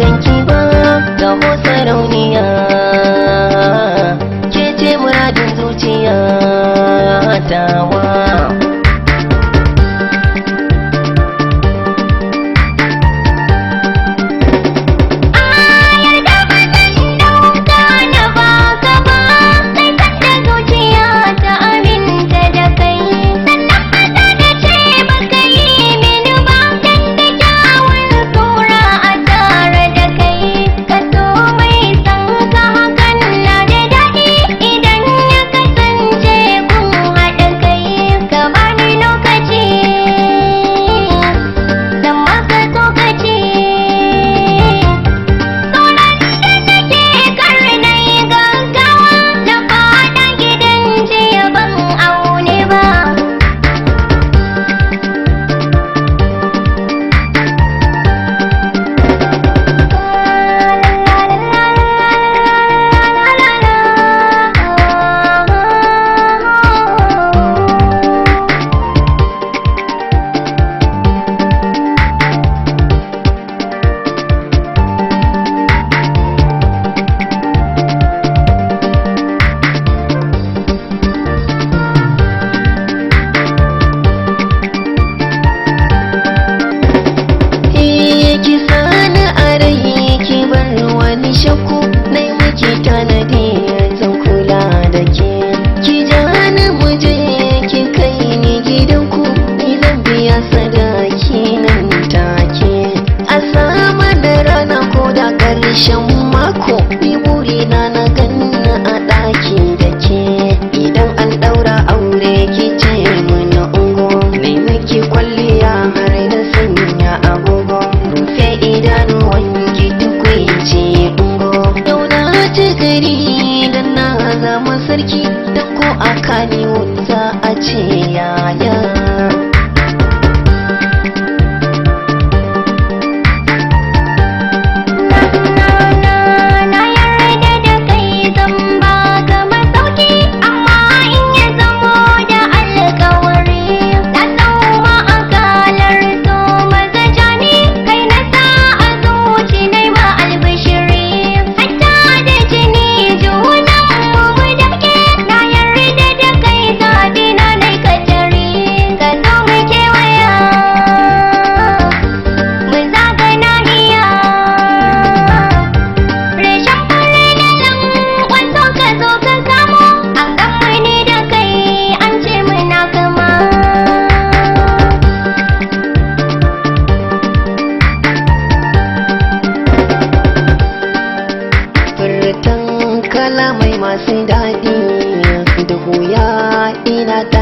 ganki ba ga sarauniya ke ce muradin zuciya tawa. Shakku nai muke tanadi zan kula da ke ki jani muje ki kai ni gidanku ni zan biya sadaki nan take a sama da rana ko da ƙarshen mako ni burina na ganna a ɗaki da ke idan an ɗaura aure ki ce mana ungo nai muke kwalliya har da sanya agogo rufe idanuwanki tukwici gari da na zama sarki da ko a kani za a ce yaya. Kalamai masu daɗi da wuya ina ta